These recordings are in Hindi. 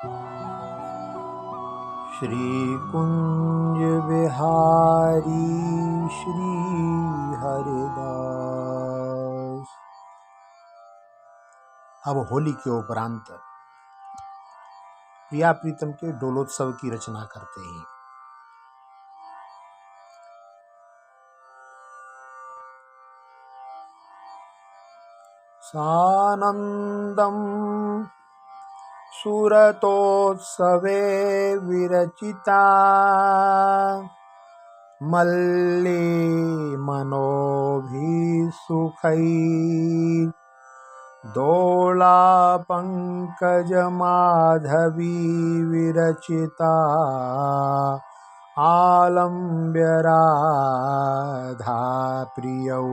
श्री कुंज बिहारी श्री हरिदास। अब होली के उपरांत प्रिया प्रीतम के डोलोत्सव की रचना करते हैं। सानंदम सुरतोत्सवे विरचिता मल्ले मनोभिसुखै दोला पंकज माधवी विरचिता आलम्ब्य राधा प्रियौ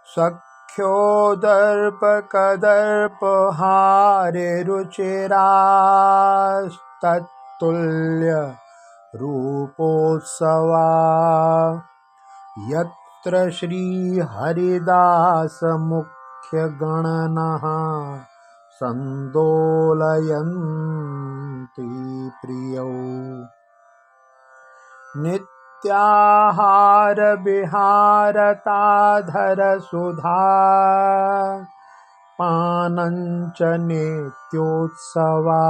सख्योदर्प कदर्प हारे रुचिरास्तत्तुल्य रूपोत्सवा यत्र श्री हरिदास मुख्य गणनः संदोलयन्ति प्रियौ नित्याहार विहारताधर सुधा पानञ्च नित्योत्सवा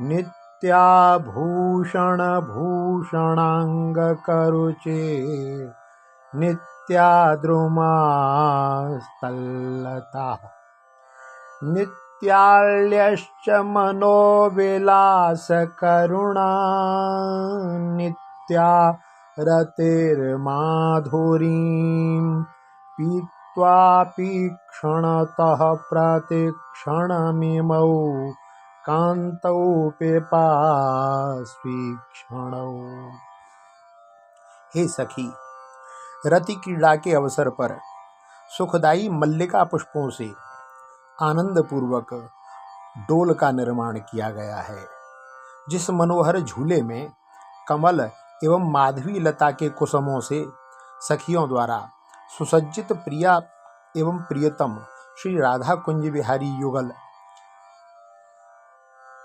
नित्याभूषण भूषणांग करुचे नित्याद्रुमास्तल्लता नित्याल्यश्च मनोविलास करुणा नित्या रतिर्माधुरीं पीत्वापि क्षणतः प्रतिक्षणमिमौ कान्तौ पिपास्वीक्षणौ। हे सखी, रति क्रीड़ा के अवसर पर सुखदायी मल्लिका पुष्पों से आनंद पूर्वक डोल का निर्माण किया गया है। जिस मनोहर झूले में कमल एवं माधवी लता के कुसुमों से सखियों द्वारा सुसज्जित प्रिया एवं प्रियतम श्री राधा कुंज बिहारी युगल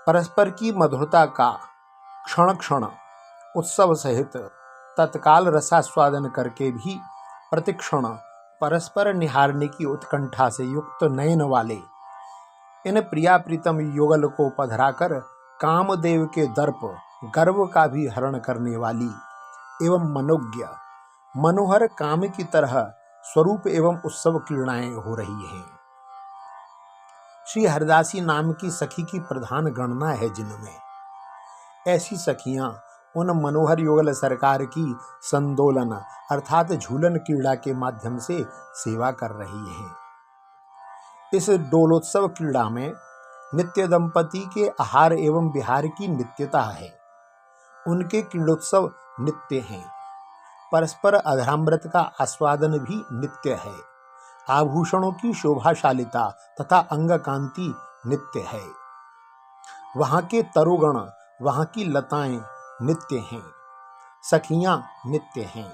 परस्पर की मधुरता का क्षण क्षण उत्सव सहित तत्काल रसास्वादन करके भी प्रतिक्षण परस्पर निहारने की उत्कंठा से युक्त नयन वाले इन प्रिया प्रीतम युगल को पधराकर कामदेव के दर्प गर्व का भी हरण करने वाली एवं मनोज्ञ मनोहर काम की तरह स्वरूप एवं उत्सव क्रीड़ाएं हो रही हैं। श्री हरदासी नाम की सखी की प्रधान गणना है जिनमें ऐसी सखियां उन मनोहर युगल सरकार की संदोलन अर्थात झूलन क्रीड़ा के माध्यम से सेवा कर रही हैं। इस डोलोत्सव क्रीड़ा में नित्य दंपति के आहार एवं विहार की नित्यता है। उनके क्रीड़ोत्सव नित्य हैं। परस्पर अधरामृत का आस्वादन भी नित्य है। आभूषणों की शोभाशालिता तथा अंग कांति नित्य है। वहाँ के तरुगण, वहाँ की लताएं नित्य हैं। सखियां नित्य हैं।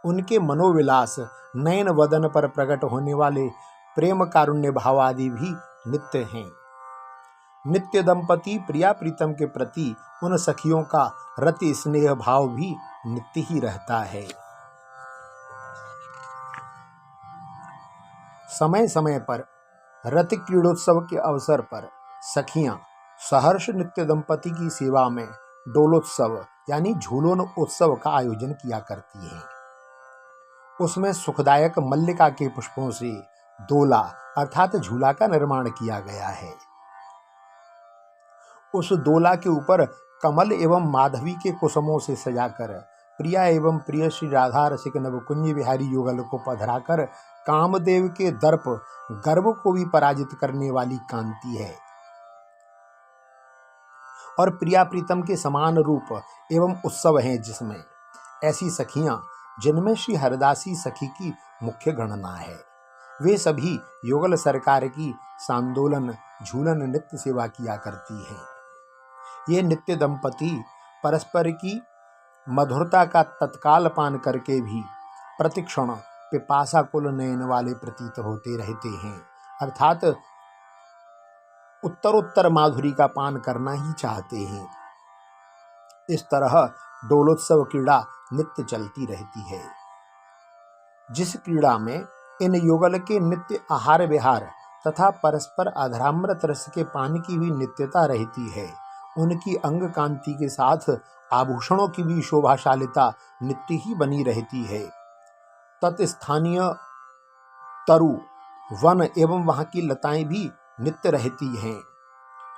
उनके मनोविलास, नयन वदन पर प्रकट होने वाले प्रेम कारुण्य भाव आदि भी नित्य हैं। नित्य दंपति प्रिया प्रीतम के प्रति उन सखियों का रति स्नेह भाव भी नित्य ही रहता है। समय समय पर रति क्रीड़ोत्सव के अवसर पर सखियां सहर्ष नित्य दंपति की सेवा में डोलोत्सव यानी झूलोन उत्सव का आयोजन किया करती हैं। उसमें सुखदायक मल्लिका के पुष्पों से दोला अर्थात झूला का निर्माण किया गया है। उस दोला के ऊपर कमल एवं माधवी के कुसुमों से सजाकर प्रिया एवं प्रिय श्री राधा रसिक नवकुंज बिहारी युगल को पधराकर कामदेव के दर्प गर्व को भी पराजित करने वाली कांति है। और प्रिया प्रीतम के समान रूप एवं उत्सव हैं जिसमें ऐसी सखियां जिनमें श्री हरदासी सखी की मुख्य गणना है। वे सभी युगल सरकार की सांदोलन झूलन नित्य सेवा किया करती हैं। ये नित्य दंपति परस्पर की मधुरता का तत्काल पान करके भी प्रतिक्षण पिपासा कुल नयन वाले प्रतीत होते रहते हैं। अर्थात उत्तरोत्तर माधुरी का पान करना ही चाहते हैं। इस तरह डोलोत्सव क्रीड़ा नित्य चलती रहती है। जिस क्रीड़ा में इन युगल के नित्य आहार विहार तथा परस्पर अधरामृत रस के पान की भी नित्यता रहती है, उनकी अंग कांति के साथ आभूषणों की भी शोभाशालिता नित्य ही बनी रहती है। तत्स्थानीय तरु वन एवं वहाँ की लताएं भी नित्य रहती हैं।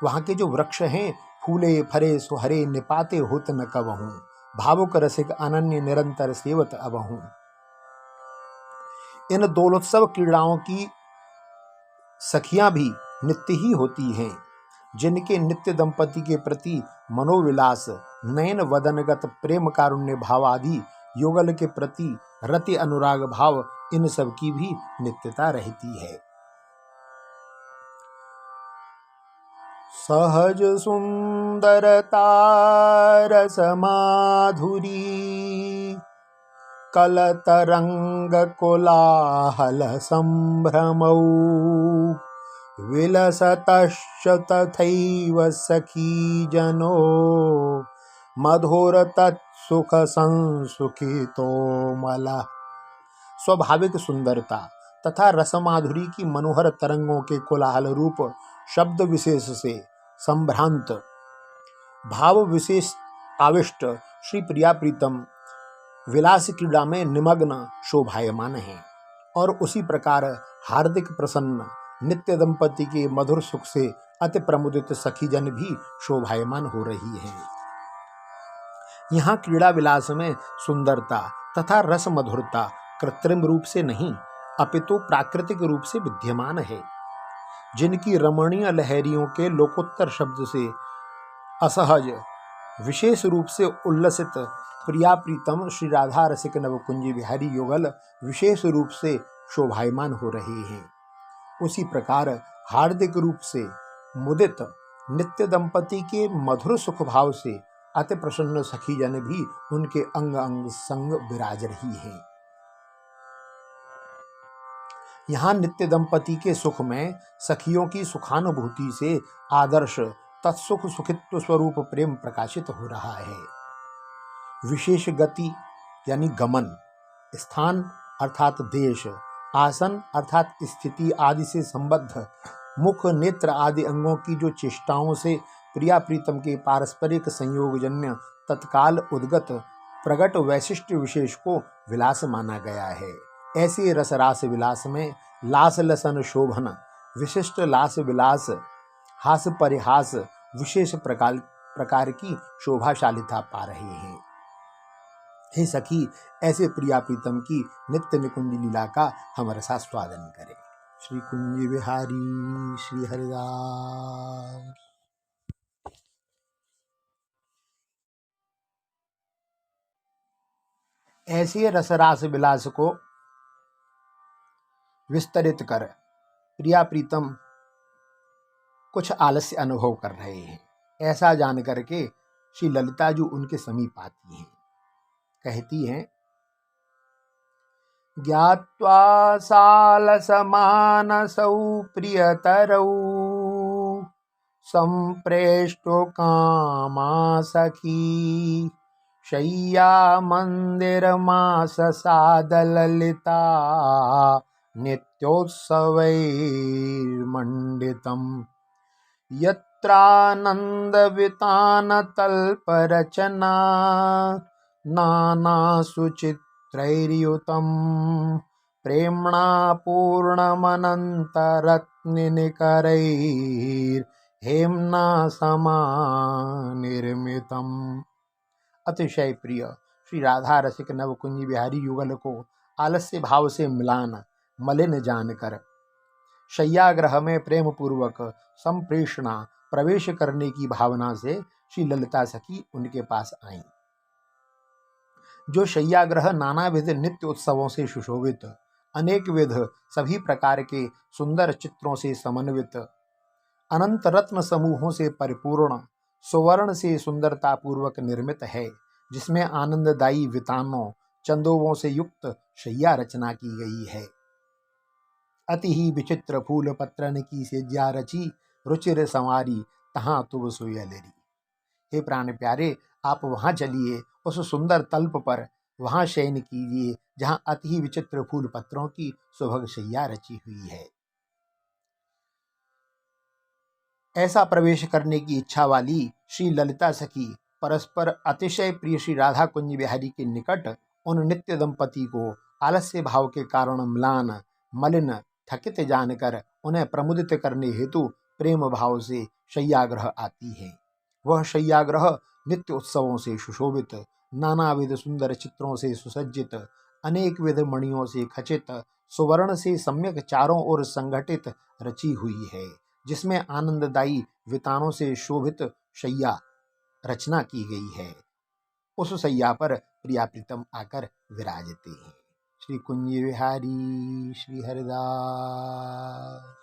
वहाँ के जो वृक्ष हैं, फूले फरे सुहरे निपाते होत न कबहूँ, भावुक रसिक अनन्य निरंतर सेवत अबहूँ। इन दोलोत्सव क्रीड़ाओं की सखियां भी नित्य ही होती हैं, जिनके नित्य दंपति के प्रति मनोविलास, नयन वदनगत प्रेम कारुण्य भाव आदि युगल के प्रति रति अनुराग भाव, इन सब की भी नित्यता रहती है। सहज सुंदरता रस माधुरी कलतरंग कोलाहल संभ्रमौ विलसतश्च तथैव सखी जनो मधुर तत्सुख संसुखितो मला। स्वाभाविक सुंदरता तथा रसमाधुरी की मनोहर तरंगों के कोलाहल रूप शब्द विशेष से संभ्रांत, भाव विशेष आविष्ट श्री प्रिया प्रीतम विलास क्रीड़ा में निमग्न शोभायमान है, और उसी प्रकार हार्दिक प्रसन्न नित्य दंपति के मधुर सुख से अति प्रमुदित सखीजन भी शोभायमान हो रही है। यहाँ क्रीड़ा विलास में सुंदरता तथा रस मधुरता कृत्रिम रूप से नहीं अपितु प्राकृतिक रूप से विद्यमान है, जिनकी रमणीय लहरियों के लोकोत्तर शब्द से असहज विशेष रूप से उल्लसित प्रिया प्रीतम श्री राधा रसिक नवकुंज बिहारी युगल विशेष रूप से शोभायमान हो रहे हैं। उसी प्रकार हार्दिक रूप से मुदित नित्य दंपति के मधुर सुख भाव से अति प्रसन्न सखीजन भी उनके अंग अंग संग विराज रही हैं। यहाँ नित्य दंपति के सुख में सखियों की सुखानुभूति से आदर्श तत्सुख सुखित्व स्वरूप प्रेम प्रकाशित हो रहा है। विशेष गति यानी गमन, स्थान अर्थात देश, आसन अर्थात स्थिति आदि से संबद्ध मुख नेत्र आदि अंगों की जो चेष्टाओं से प्रिया प्रीतम के पारस्परिक संयोगजन्य तत्काल उद्गत प्रगट वैशिष्ट्य विशेष को विलास माना गया है। ऐसे रसरास विलास में लास लसन शोभन विशिष्ट लास विलास हास परिहास विशेष प्रकार की शोभाशालिता पा रहे हैं। हे सखी, ऐसे प्रिया प्रीतम की नित्य निकुंज लीला का हम रसास्वादन करें। श्री कुंज बिहारी श्री हरिदास। ऐसे रसरास विलास को विस्तरित कर प्रिया प्रीतम कुछ आलस्य अनुभव कर रहे हैं। ऐसा जान करके श्री ललिता जी उनके समीप आती हैं, कहती हैं, ज्ञात्वा सालसमानसौ प्रियतरौ संप्रेष्टो कामा सखी शय्या मंदिरमास सादललिता नित्योत्सवैर्मण्डितम् यत्रानन्दवितानतल्परचना नानासुचित्रैर्युतं प्रेम्णा पूर्णमनन्तरत्ननिकरैर्हेम्ना समानिर्मितम्। अतिशय प्रिय श्री राधा रसिक नवकुंज बिहारी युगल को आलस्य भाव से मिलान मलिन जानकर शय्याग्रह में प्रेम पूर्वक संप्रेषणा प्रवेश करने की भावना से श्री ललिता सखी उनके पास आईं। जो शय्याग्रह नानाविध नित्य उत्सवों से सुशोभित, अनेक विध सभी प्रकार के सुंदर चित्रों से समन्वित, अनंत रत्न समूहों से परिपूर्ण, सुवर्ण से सुंदरता पूर्वक निर्मित है, जिसमें आनंददायी वितानों चंदोवों से युक्त शय्या रचना की गई है। अति ही विचित्र फूल पत्रन की सेज्या रची रुचिर संवारी तहाँ तुब सोयलरी। हे प्राण प्यारे, आप वहां चलिए, उस सुंदर तल्प पर वहां शयन कीजिए जहां अति ही विचित्र फूल पत्रों की सुभग शैया रची हुई है। ऐसा प्रवेश करने की इच्छा वाली श्री ललिता सखी परस्पर अतिशय प्रिय श्री राधा कुंज बिहारी के निकट उन नित्य दंपति को आलस्य भाव के कारण म्लान, मलिन, थकित जानकर उन्हें प्रमुदित करने हेतु प्रेम भाव से शय्याग्रह आती है। वह शय्याग्रह नित्य उत्सवों से सुशोभित, नानाविध सुंदर चित्रों से सुसज्जित, अनेक विध मणियों से खचित, सुवर्ण से सम्यक चारों ओर संगठित रची हुई है, जिसमें आनंददायी वितानों से शोभित शैया रचना की गई है। उस शैया पर प्रिया प्रीतम आकर विराजते हैं। श्री कुंज बिहारी श्री हरिदास।